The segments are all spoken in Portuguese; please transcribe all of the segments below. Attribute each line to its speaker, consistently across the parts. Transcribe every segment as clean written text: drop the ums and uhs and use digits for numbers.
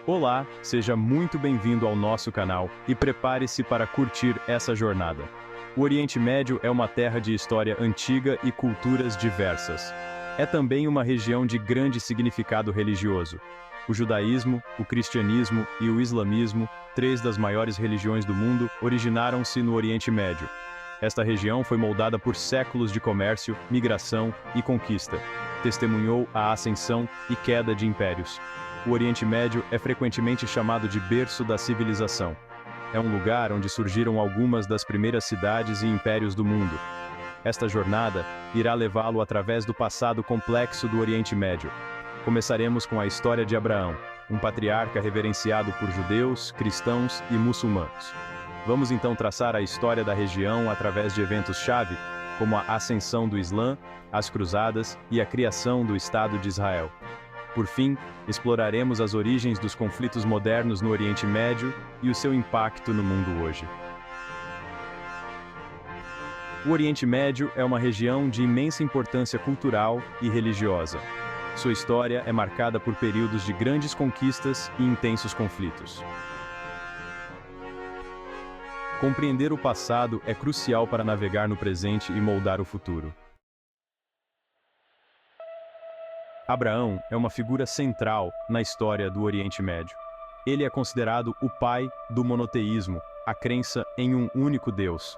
Speaker 1: Olá, seja muito bem-vindo ao nosso canal e prepare-se para curtir essa jornada. O Oriente Médio é uma terra de história antiga e culturas diversas. É também uma região de grande significado religioso. O judaísmo, o cristianismo e o islamismo, três das maiores religiões do mundo, originaram-se no Oriente Médio. Esta região foi moldada por séculos de comércio, migração e conquista. Testemunhou a ascensão e queda de impérios. O Oriente Médio é frequentemente chamado de berço da civilização. É um lugar onde surgiram algumas das primeiras cidades e impérios do mundo. Esta jornada irá levá-lo através do passado complexo do Oriente Médio. Começaremos com a história de Abraão, um patriarca reverenciado por judeus, cristãos e muçulmanos. Vamos então traçar a história da região através de eventos-chave, como a ascensão do Islã, as cruzadas e a criação do Estado de Israel. Por fim, exploraremos as origens dos conflitos modernos no Oriente Médio e o seu impacto no mundo hoje. O Oriente Médio é uma região de imensa importância cultural e religiosa. Sua história é marcada por períodos de grandes conquistas e intensos conflitos. Compreender o passado é crucial para navegar no presente e moldar o futuro. Abraão é uma figura central na história do Oriente Médio. Ele é considerado o pai do monoteísmo, a crença em um único Deus.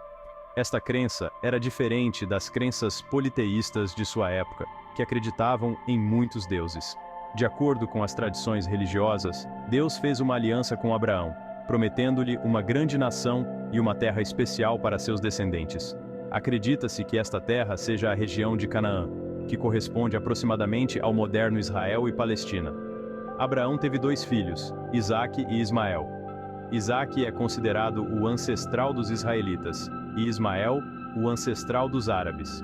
Speaker 1: Esta crença era diferente das crenças politeístas de sua época, que acreditavam em muitos deuses. De acordo com as tradições religiosas, Deus fez uma aliança com Abraão, prometendo-lhe uma grande nação e uma terra especial para seus descendentes. Acredita-se que esta terra seja a região de Canaã, que corresponde aproximadamente ao moderno Israel e Palestina. Abraão teve dois filhos, Isaque e Ismael. Isaque é considerado o ancestral dos israelitas, e Ismael, o ancestral dos árabes.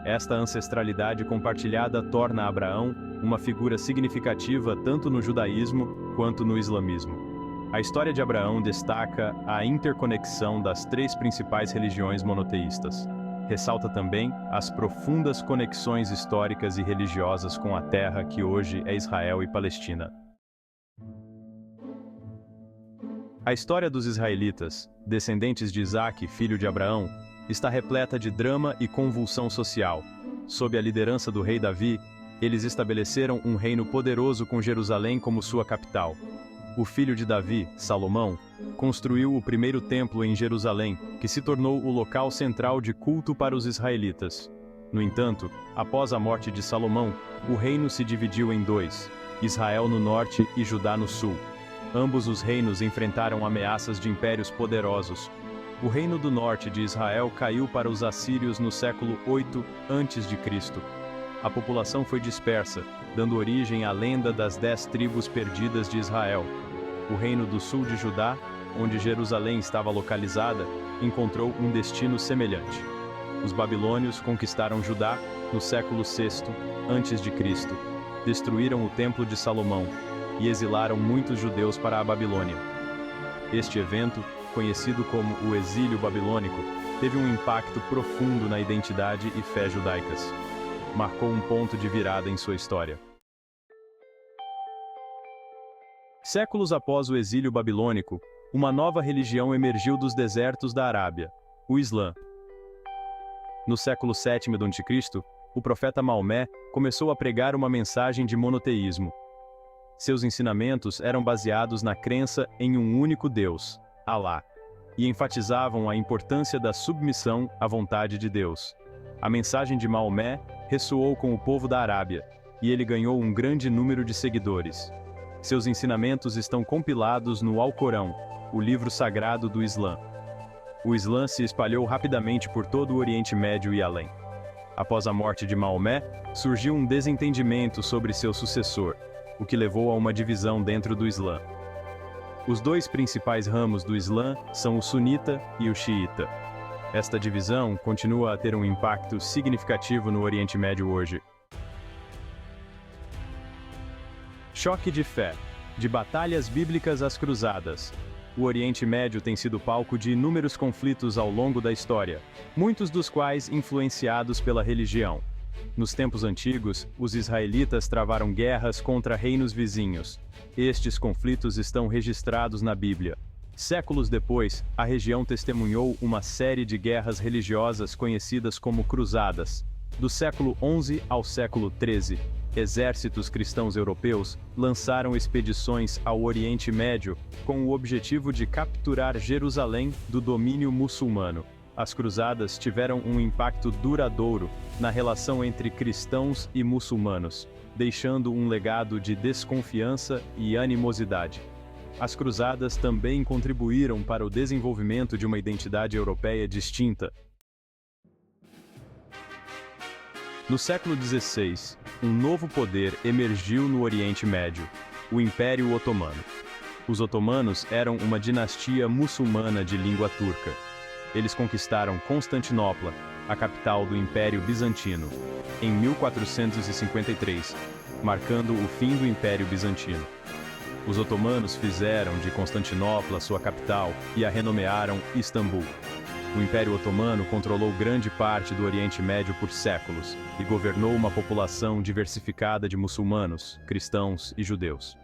Speaker 1: Esta ancestralidade compartilhada torna Abraão uma figura significativa tanto no judaísmo quanto no islamismo. A história de Abraão destaca a interconexão das três principais religiões monoteístas. Ressalta também as profundas conexões históricas e religiosas com a terra que hoje é Israel e Palestina. A história dos israelitas, descendentes de Isaque, filho de Abraão, está repleta de drama e convulsão social. Sob a liderança do rei Davi, eles estabeleceram um reino poderoso com Jerusalém como sua capital. O filho de Davi, Salomão, construiu o primeiro templo em Jerusalém, que se tornou o local central de culto para os israelitas. No entanto, após a morte de Salomão, o reino se dividiu em dois, Israel no norte e Judá no sul. Ambos os reinos enfrentaram ameaças de impérios poderosos. O reino do norte de Israel caiu para os assírios no século 8 a.C. A população foi dispersa, dando origem à lenda das 10 tribos perdidas de Israel. O reino do sul de Judá, onde Jerusalém estava localizada, encontrou um destino semelhante. Os babilônios conquistaram Judá no século VI a.C., destruíram o templo de Salomão e exilaram muitos judeus para a Babilônia. Este evento, conhecido como o exílio babilônico, teve um impacto profundo na identidade e fé judaicas. Marcou um ponto de virada em sua história. Séculos após o exílio babilônico, uma nova religião emergiu dos desertos da Arábia, o Islã. No século VII a.C., o profeta Maomé começou a pregar uma mensagem de monoteísmo. Seus ensinamentos eram baseados na crença em um único Deus, Alá, e enfatizavam a importância da submissão à vontade de Deus. A mensagem de Maomé ressoou com o povo da Arábia, e ele ganhou um grande número de seguidores. Seus ensinamentos estão compilados no Alcorão, o livro sagrado do Islã. O Islã se espalhou rapidamente por todo o Oriente Médio e além. Após a morte de Maomé, surgiu um desentendimento sobre seu sucessor, o que levou a uma divisão dentro do Islã. Os dois principais ramos do Islã são o sunita e o xiita. Esta divisão continua a ter um impacto significativo no Oriente Médio hoje. Choque de fé. De batalhas bíblicas às cruzadas. O Oriente Médio tem sido palco de inúmeros conflitos ao longo da história, muitos dos quais influenciados pela religião. Nos tempos antigos, os israelitas travaram guerras contra reinos vizinhos. Estes conflitos estão registrados na Bíblia. Séculos depois, a região testemunhou uma série de guerras religiosas conhecidas como cruzadas. Do século XI ao século XIII, exércitos cristãos europeus lançaram expedições ao Oriente Médio com o objetivo de capturar Jerusalém do domínio muçulmano. As cruzadas tiveram um impacto duradouro na relação entre cristãos e muçulmanos, deixando um legado de desconfiança e animosidade. As cruzadas também contribuíram para o desenvolvimento de uma identidade europeia distinta. No século XVI, um novo poder emergiu no Oriente Médio, o Império Otomano. Os otomanos eram uma dinastia muçulmana de língua turca. Eles conquistaram Constantinopla, a capital do Império Bizantino, em 1453, marcando o fim do Império Bizantino. Os otomanos fizeram de Constantinopla sua capital e a renomearam Istambul. O Império Otomano controlou grande parte do Oriente Médio por séculos e governou uma população diversificada de muçulmanos, cristãos e judeus.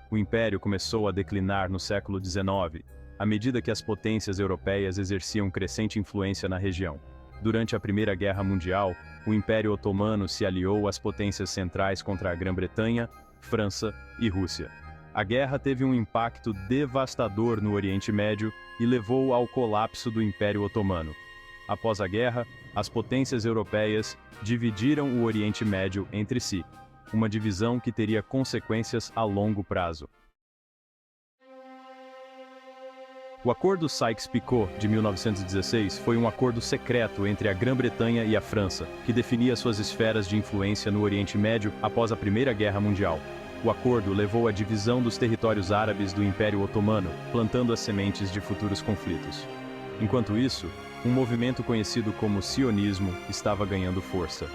Speaker 1: O Império começou a declinar no século XIX, à medida que as potências europeias exerciam crescente influência na região. Durante a Primeira Guerra Mundial, o Império Otomano se aliou às potências centrais contra a Grã-Bretanha, França e Rússia. A guerra teve um impacto devastador no Oriente Médio e levou ao colapso do Império Otomano. Após a guerra, as potências europeias dividiram o Oriente Médio entre si, uma divisão que teria consequências a longo prazo. O Acordo Sykes-Picot, de 1916, foi um acordo secreto entre a Grã-Bretanha e a França, que definia suas esferas de influência no Oriente Médio após a Primeira Guerra Mundial. O acordo levou à divisão dos territórios árabes do Império Otomano, plantando as sementes de futuros conflitos. Enquanto isso, um movimento conhecido como sionismo estava ganhando força.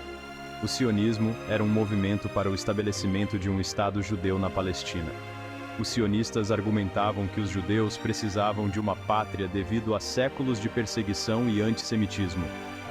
Speaker 1: O sionismo era um movimento para o estabelecimento de um Estado judeu na Palestina. Os sionistas argumentavam que os judeus precisavam de uma pátria devido a séculos de perseguição e antissemitismo.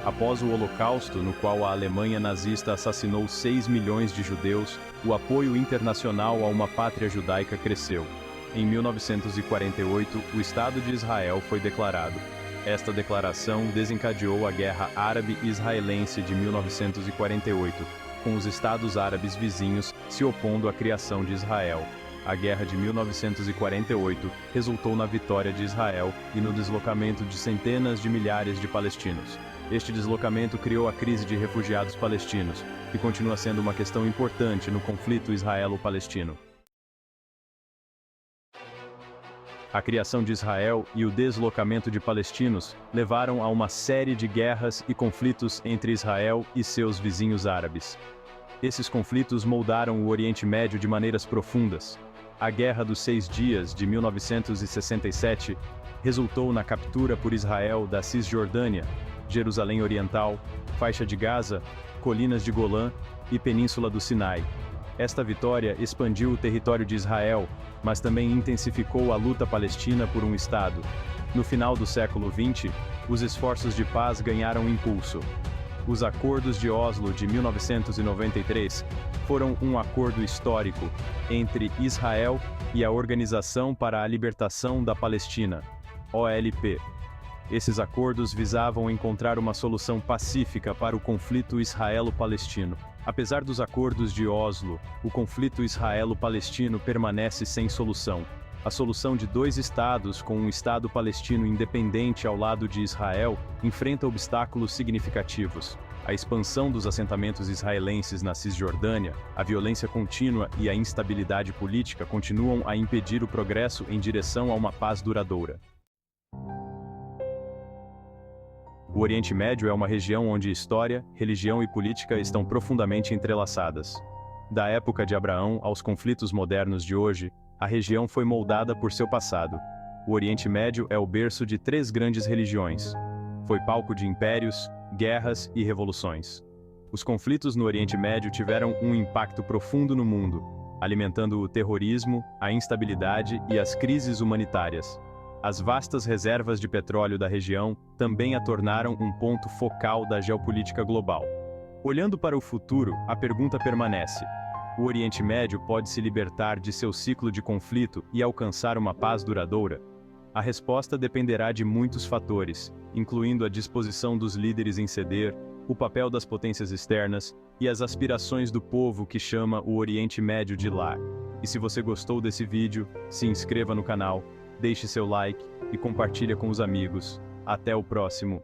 Speaker 1: Após o Holocausto, no qual a Alemanha nazista assassinou 6 milhões de judeus, o apoio internacional a uma pátria judaica cresceu. Em 1948, o Estado de Israel foi declarado. Esta declaração desencadeou a Guerra Árabe-Israelense de 1948, com os Estados árabes vizinhos se opondo à criação de Israel. A Guerra de 1948 resultou na vitória de Israel e no deslocamento de centenas de milhares de palestinos. Este deslocamento criou a crise de refugiados palestinos, que continua sendo uma questão importante no conflito israelo-palestino. A criação de Israel e o deslocamento de palestinos levaram a uma série de guerras e conflitos entre Israel e seus vizinhos árabes. Esses conflitos moldaram o Oriente Médio de maneiras profundas. A Guerra dos 6 Dias, de 1967, resultou na captura por Israel da Cisjordânia, Jerusalém Oriental, Faixa de Gaza, Colinas de Golã e Península do Sinai. Esta vitória expandiu o território de Israel, mas também intensificou a luta palestina por um Estado. No final do século XX, os esforços de paz ganharam impulso. Os Acordos de Oslo de 1993 foram um acordo histórico entre Israel e a Organização para a Libertação da Palestina, OLP. Esses acordos visavam encontrar uma solução pacífica para o conflito israelo-palestino. Apesar dos acordos de Oslo, o conflito israelo-palestino permanece sem solução. A solução de 2 estados com um Estado palestino independente ao lado de Israel enfrenta obstáculos significativos. A expansão dos assentamentos israelenses na Cisjordânia, a violência contínua e a instabilidade política continuam a impedir o progresso em direção a uma paz duradoura. O Oriente Médio é uma região onde história, religião e política estão profundamente entrelaçadas. Da época de Abraão aos conflitos modernos de hoje, a região foi moldada por seu passado. O Oriente Médio é o berço de 3 grandes religiões. Foi palco de impérios, guerras e revoluções. Os conflitos no Oriente Médio tiveram um impacto profundo no mundo, alimentando o terrorismo, a instabilidade e as crises humanitárias. As vastas reservas de petróleo da região também a tornaram um ponto focal da geopolítica global. Olhando para o futuro, a pergunta permanece: o Oriente Médio pode se libertar de seu ciclo de conflito e alcançar uma paz duradoura? A resposta dependerá de muitos fatores, incluindo a disposição dos líderes em ceder, o papel das potências externas e as aspirações do povo que chama o Oriente Médio de lar. E se você gostou desse vídeo, se inscreva no canal, deixe seu like e compartilhe com os amigos. Até o próximo.